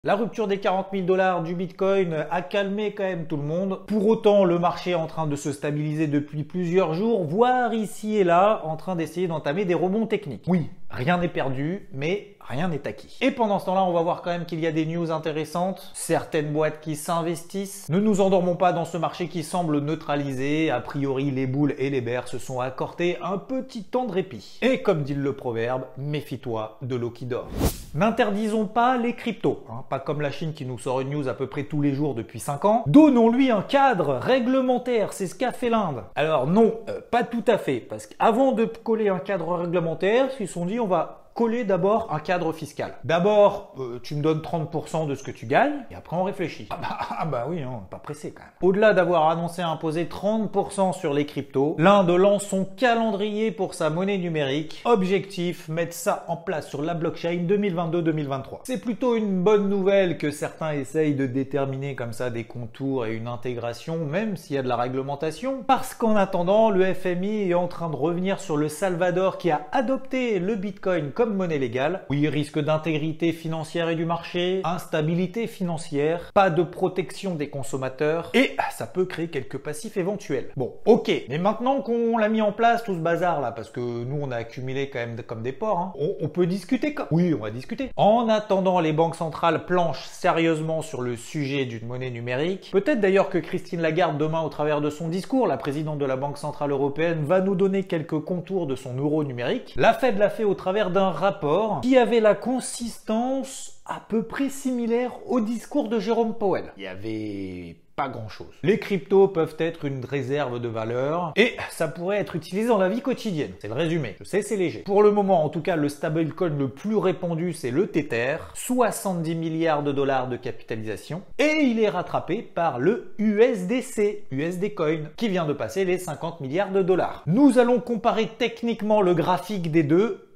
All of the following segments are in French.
La rupture des 40 000 $ du Bitcoin a calmé quand même tout le monde. Pour autant, le marché est en train de se stabiliser depuis plusieurs jours, voire ici et là, en train d'essayer d'entamer des rebonds techniques. Oui, rien n'est perdu, mais rien n'est acquis. Et pendant ce temps-là, on va voir quand même qu'il y a des news intéressantes, certaines boîtes qui s'investissent. Ne nous endormons pas dans ce marché qui semble neutralisé. A priori, les boules et les bears se sont accordés un petit temps de répit. Et comme dit le proverbe, méfie-toi de l'eau qui dort. N'interdisons pas les cryptos, pas comme la Chine qui nous sort une news à peu près tous les jours depuis 5 ans. Donnons-lui un cadre réglementaire, c'est ce qu'a fait l'Inde. Alors non, pas tout à fait, parce qu'avant de coller un cadre réglementaire, ils se sont dit on va coller d'abord un cadre fiscal. D'abord, tu me donnes 30% de ce que tu gagnes, et après on réfléchit. Ah bah oui, on n'est pas pressé quand même. Au-delà d'avoir annoncé imposer 30% sur les cryptos, l'Inde lance son calendrier pour sa monnaie numérique. Objectif, mettre ça en place sur la blockchain 2022-2023. C'est plutôt une bonne nouvelle que certains essayent de déterminer comme ça des contours et une intégration, même s'il y a de la réglementation, parce qu'en attendant, le FMI est en train de revenir sur le Salvador qui a adopté le Bitcoin comme monnaie légale. Oui, risque d'intégrité financière et du marché, instabilité financière, pas de protection des consommateurs et ça peut créer quelques passifs éventuels. Bon, ok, mais maintenant qu'on l'a mis en place tout ce bazar là, parce que nous on a accumulé quand même comme des porcs, on peut discuter comme... Oui, on va discuter. En attendant, les banques centrales planchent sérieusement sur le sujet d'une monnaie numérique. Peut-être d'ailleurs que Christine Lagarde demain, au travers de son discours, la présidente de la Banque Centrale Européenne, va nous donner quelques contours de son euro numérique. La Fed l'a fait au travers d'un rapport qui avait la consistance à peu près similaire au discours de Jérôme Powell. Il y avait pas grand-chose. Les cryptos peuvent être une réserve de valeur et ça pourrait être utilisé dans la vie quotidienne. C'est le résumé. Je sais, c'est léger. Pour le moment, en tout cas, le stablecoin le plus répandu, c'est le Tether. 70 milliards de dollars de capitalisation. Et il est rattrapé par le USDC, USD Coin, qui vient de passer les 50 milliards de dollars. Nous allons comparer techniquement le graphique des deux.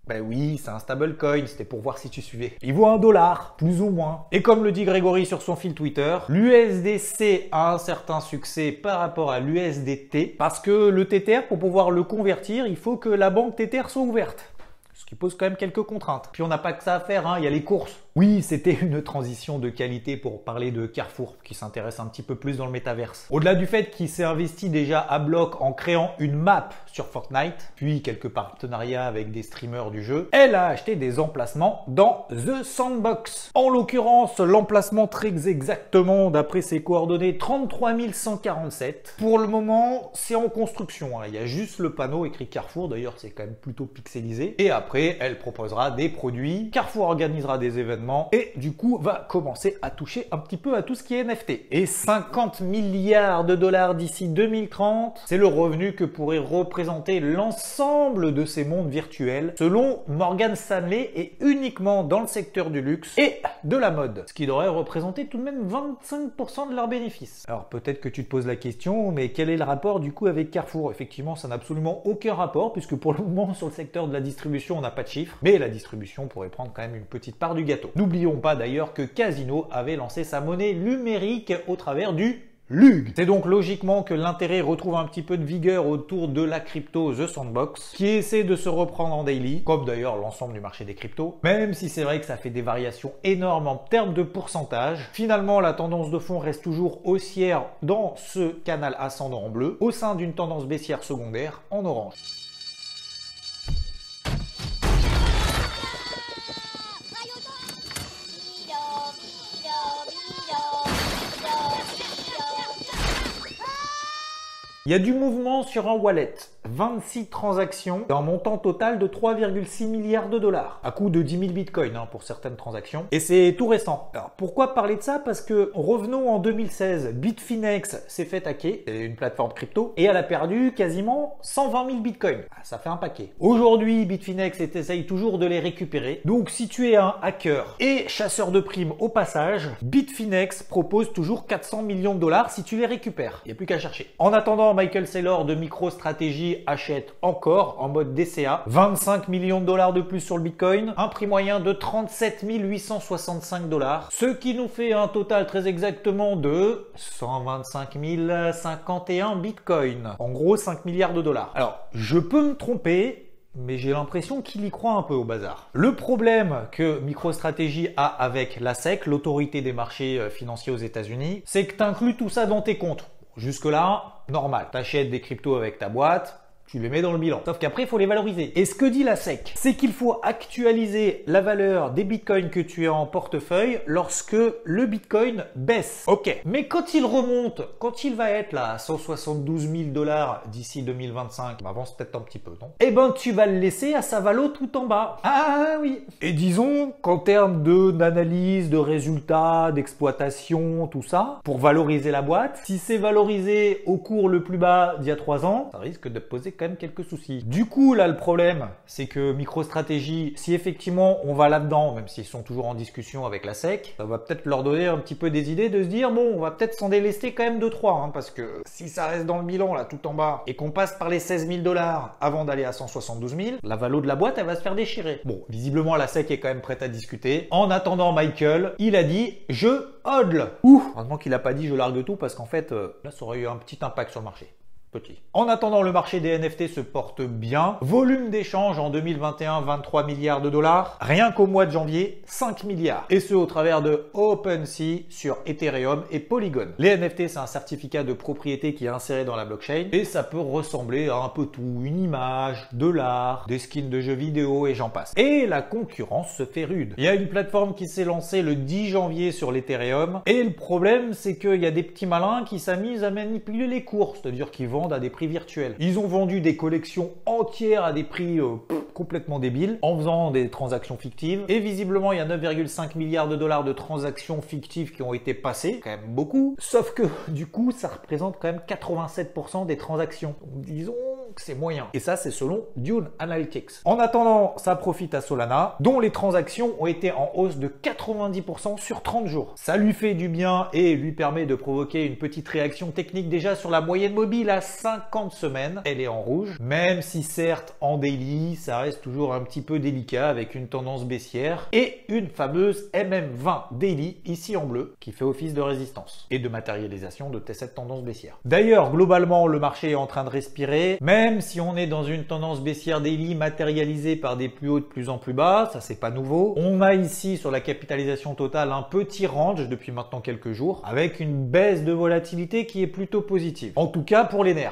Ben oui, c'est un stablecoin, c'était pour voir si tu suivais. Il vaut $1, plus ou moins. Et comme le dit Grégory sur son fil Twitter, l'USDC a un certain succès par rapport à l'USDT, parce que le Tether, pour pouvoir le convertir, il faut que la banque Tether soit ouverte. Ce qui pose quand même quelques contraintes. Puis on n'a pas que ça à faire, il y a les courses. Oui, c'était une transition de qualité pour parler de Carrefour, qui s'intéresse un petit peu plus dans le métaverse. Au-delà du fait qu'il s'est investi déjà à bloc en créant une map sur Fortnite, puis quelques partenariats avec des streamers du jeu, elle a acheté des emplacements dans The Sandbox. En l'occurrence, l'emplacement très exactement, d'après ses coordonnées, 33 147. Pour le moment, c'est en construction. Il y a juste le panneau écrit Carrefour, d'ailleurs c'est quand même plutôt pixelisé. Et après, elle proposera des produits. Carrefour organisera des événements et du coup va commencer à toucher un petit peu à tout ce qui est NFT. Et 50 milliards de dollars d'ici 2030, c'est le revenu que pourrait représenter l'ensemble de ces mondes virtuels, selon Morgan Stanley, et uniquement dans le secteur du luxe et de la mode, ce qui devrait représenter tout de même 25% de leurs bénéfices. Alors peut-être que tu te poses la question, mais quel est le rapport du coup avec Carrefour? Effectivement, ça n'a absolument aucun rapport, puisque pour le moment sur le secteur de la distribution, on n'a pas de chiffres, mais la distribution pourrait prendre quand même une petite part du gâteau. N'oublions pas d'ailleurs que Casino avait lancé sa monnaie numérique au travers du LUG. C'est donc logiquement que l'intérêt retrouve un petit peu de vigueur autour de la crypto The Sandbox, qui essaie de se reprendre en daily, comme d'ailleurs l'ensemble du marché des cryptos, même si c'est vrai que ça fait des variations énormes en termes de pourcentage. Finalement, la tendance de fond reste toujours haussière dans ce canal ascendant en bleu, au sein d'une tendance baissière secondaire en orange. Il y a du mouvement sur un wallet. 26 transactions et un montant total de 3,6 milliards de dollars, à coût de 10 000 bitcoins pour certaines transactions. Et c'est tout récent. Alors pourquoi parler de ça? Parce que revenons en 2016, Bitfinex s'est fait hacker, c'est une plateforme crypto, et elle a perdu quasiment 120 000 bitcoins. Ça fait un paquet. Aujourd'hui, Bitfinex essaye toujours de les récupérer. Donc si tu es un hacker et chasseur de primes au passage, Bitfinex propose toujours 400 millions de dollars si tu les récupères. Il n'y a plus qu'à chercher. En attendant, Michael Saylor de MicroStrategy achète encore en mode DCA 25 millions de dollars de plus sur le Bitcoin, un prix moyen de 37 865 dollars, ce qui nous fait un total très exactement de 125 051 Bitcoin. En gros 5 milliards de dollars. Alors, je peux me tromper, mais j'ai l'impression qu'il y croit un peu au bazar. Le problème que MicroStrategy a avec la SEC, l'autorité des marchés financiers aux États-Unis, c'est que tu inclus tout ça dans tes comptes. Jusque-là, normal. Tu achètes des cryptos avec ta boîte, tu les mets dans le bilan. Sauf qu'après, il faut les valoriser. Et ce que dit la SEC, c'est qu'il faut actualiser la valeur des bitcoins que tu as en portefeuille lorsque le bitcoin baisse. Ok. Mais quand il remonte, quand il va être là à 172 000 $ d'ici 2025, avance peut-être un petit peu, non? Eh ben, tu vas le laisser à sa valo tout en bas. Ah oui. Et disons qu'en termes d'analyse, de résultats, d'exploitation, tout ça, pour valoriser la boîte, si c'est valorisé au cours le plus bas d'il y a 3 ans, ça risque de poser quand même quelques soucis. Du coup, là, le problème, c'est que MicroStrategy, si effectivement on va là-dedans, même s'ils sont toujours en discussion avec la SEC, ça va peut-être leur donner un petit peu des idées de se dire, bon, on va peut-être s'en délester quand même 2-3, parce que si ça reste dans le bilan, là, tout en bas, et qu'on passe par les 16 000 $ avant d'aller à 172 000, la valo de la boîte, elle va se faire déchirer. Bon, visiblement, la SEC est quand même prête à discuter. En attendant, Michael, il a dit, je hodl. Heureusement qu'il a pas dit, je largue tout, parce qu'en fait, là, ça aurait eu un petit impact sur le marché. Petit. En attendant, le marché des NFT se porte bien. Volume d'échange en 2021, 23 milliards de dollars. Rien qu'au mois de janvier, 5 milliards. Et ce, au travers de OpenSea sur Ethereum et Polygon. Les NFT, c'est un certificat de propriété qui est inséré dans la blockchain. Et ça peut ressembler à un peu tout. Une image, de l'art, des skins de jeux vidéo et j'en passe. Et la concurrence se fait rude. Il y a une plateforme qui s'est lancée le 10 janvier sur l'Ethereum. Et le problème, c'est qu'il y a des petits malins qui s'amusent à manipuler les cours. C'est-à-dire qu'ils vendent à des prix virtuels. Ils ont vendu des collections entières à des prix complètement débiles en faisant des transactions fictives. Et visiblement, il y a 9,5 milliards de dollars de transactions fictives qui ont été passées. Quand même beaucoup. Sauf que du coup, ça représente quand même 87% des transactions. Donc, disons que c'est moyen. Et ça, c'est selon Dune Analytics. En attendant, ça profite à Solana, dont les transactions ont été en hausse de 90% sur 30 jours. Ça lui fait du bien et lui permet de provoquer une petite réaction technique déjà sur la moyenne mobile à 50 semaines. Elle est en rouge, même si certes en daily, ça reste toujours un petit peu délicat avec une tendance baissière et une fameuse MM20 daily ici en bleu qui fait office de résistance et de matérialisation de cette tendance baissière. D'ailleurs, globalement, le marché est en train de respirer, même si on est dans une tendance baissière daily matérialisée par des plus hauts de plus en plus bas, ça c'est pas nouveau. On a ici sur la capitalisation totale un petit range depuis maintenant quelques jours avec une baisse de volatilité qui est plutôt positive. En tout cas pour les nerfs.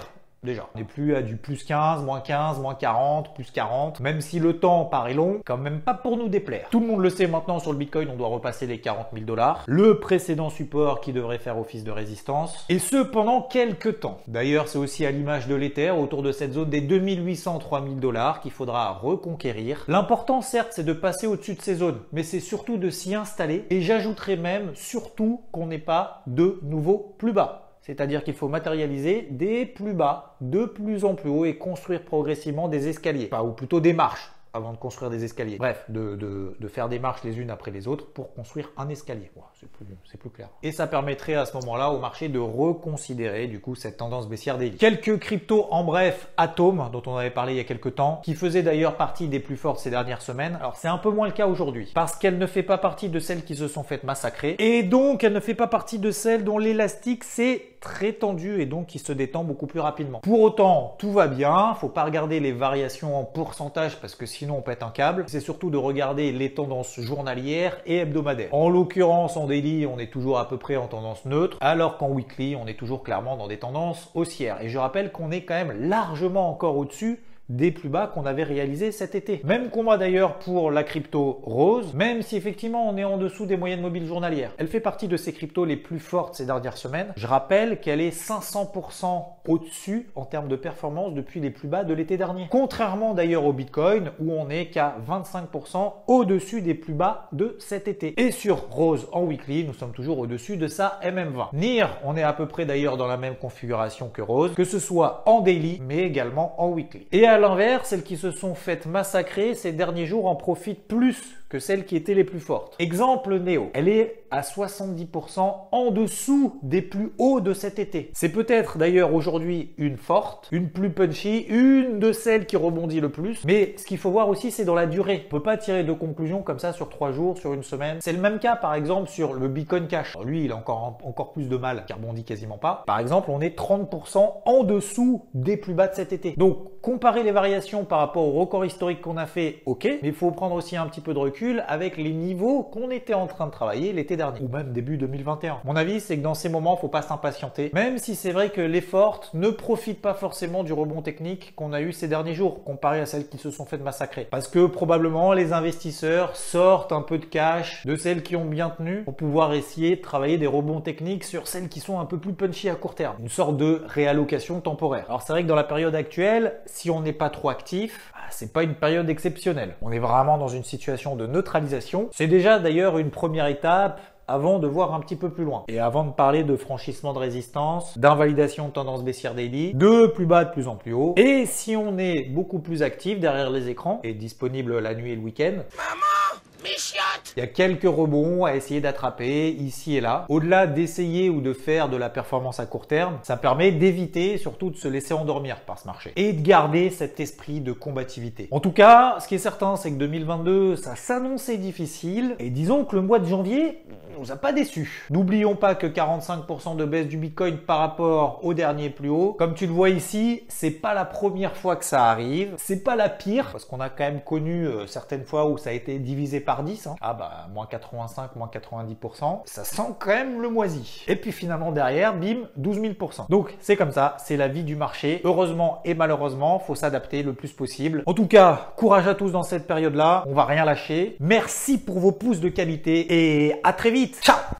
Déjà, on n'est plus à du plus 15, moins 40, plus 40. Même si le temps paraît long, quand même pas pour nous déplaire. Tout le monde le sait maintenant sur le Bitcoin, on doit repasser les 40 000 $. Le précédent support qui devrait faire office de résistance. Et ce, pendant quelques temps. D'ailleurs, c'est aussi à l'image de l'Ether, autour de cette zone des 2800, 3000 $ qu'il faudra reconquérir. L'important, certes, c'est de passer au-dessus de ces zones. Mais c'est surtout de s'y installer. Et j'ajouterais même, surtout, qu'on n'ait pas de nouveaux plus bas. C'est-à-dire qu'il faut matérialiser des plus bas, de plus en plus haut et construire progressivement des escaliers, enfin, ou plutôt des marches avant de construire des escaliers. Bref, de faire des marches les unes après les autres pour construire un escalier. Wow, c'est plus clair. Et ça permettrait à ce moment-là au marché de reconsidérer du coup cette tendance baissière daily. Quelques cryptos en bref, Atom, dont on avait parlé il y a quelques temps, qui faisait d'ailleurs partie des plus fortes ces dernières semaines. Alors c'est un peu moins le cas aujourd'hui, parce qu'elle ne fait pas partie de celles qui se sont faites massacrer, et donc elle ne fait pas partie de celles dont l'élastique s'est très tendu et donc qui se détend beaucoup plus rapidement. Pour autant, tout va bien, faut pas regarder les variations en pourcentage parce que sinon on pète un câble. C'est surtout de regarder les tendances journalières et hebdomadaires. En l'occurrence, en daily, on est toujours à peu près en tendance neutre, alors qu'en weekly, on est toujours clairement dans des tendances haussières. Et je rappelle qu'on est quand même largement encore au-dessus des plus bas qu'on avait réalisés cet été. Même combat d'ailleurs pour la crypto Rose, même si effectivement on est en dessous des moyennes mobiles journalières. Elle fait partie de ces cryptos les plus fortes ces dernières semaines. Je rappelle qu'elle est 500% au-dessus en termes de performance depuis les plus bas de l'été dernier. Contrairement d'ailleurs au Bitcoin où on est qu'à 25% au-dessus des plus bas de cet été. Et sur Rose en weekly, nous sommes toujours au-dessus de sa MM20. NIR, on est à peu près d'ailleurs dans la même configuration que Rose, que ce soit en daily mais également en weekly. Et à l'inverse, celles qui se sont faites massacrer ces derniers jours en profitent plus que celles qui étaient les plus fortes. Exemple Neo, elle est à 70% en dessous des plus hauts de cet été. C'est peut-être d'ailleurs aujourd'hui une forte, une plus punchy, une de celles qui rebondit le plus. Mais ce qu'il faut voir aussi, c'est dans la durée. On peut pas tirer de conclusion comme ça sur 3 jours, sur une semaine. C'est le même cas par exemple sur le Bitcoin Cash. Alors, lui, il a encore plus de mal, qui rebondit quasiment pas. Par exemple, on est 30% en dessous des plus bas de cet été. Donc, comparer les variations par rapport au record historique qu'on a fait, ok, mais il faut prendre aussi un petit peu de recul avec les niveaux qu'on était en train de travailler l'été dernier, ou même début 2021. Mon avis, c'est que dans ces moments, faut pas s'impatienter, même si c'est vrai que les fortes ne profitent pas forcément du rebond technique qu'on a eu ces derniers jours, comparé à celles qui se sont fait massacrer. Parce que probablement, les investisseurs sortent un peu de cash de celles qui ont bien tenu pour pouvoir essayer de travailler des rebonds techniques sur celles qui sont un peu plus punchy à court terme. Une sorte de réallocation temporaire. Alors c'est vrai que dans la période actuelle, si on n'est pas trop actif, c'est pas une période exceptionnelle. On est vraiment dans une situation de neutralisation. C'est déjà d'ailleurs une première étape avant de voir un petit peu plus loin. Et avant de parler de franchissement de résistance, d'invalidation de tendance baissière daily, de plus bas de plus en plus haut. Et si on est beaucoup plus actif derrière les écrans et disponible la nuit et le week-end, il y a quelques rebonds à essayer d'attraper ici et là. Au-delà d'essayer ou de faire de la performance à court terme, ça permet d'éviter surtout de se laisser endormir par ce marché et de garder cet esprit de combativité. En tout cas, ce qui est certain, c'est que 2022, ça s'annonçait difficile et disons que le mois de janvier nous a pas déçus. N'oublions pas que 45% de baisse du Bitcoin par rapport au dernier plus haut. Comme tu le vois ici, c'est pas la première fois que ça arrive. C'est pas la pire parce qu'on a quand même connu certaines fois où ça a été divisé par 10. Hein. Ah bah, moins 85, moins 90%. Ça sent quand même le moisi. Et puis finalement derrière, bim, 12 000%. Donc c'est comme ça, c'est la vie du marché. Heureusement et malheureusement, faut s'adapter le plus possible. En tout cas, courage à tous dans cette période-là. On va rien lâcher. Merci pour vos pouces de qualité et à très vite. Ciao!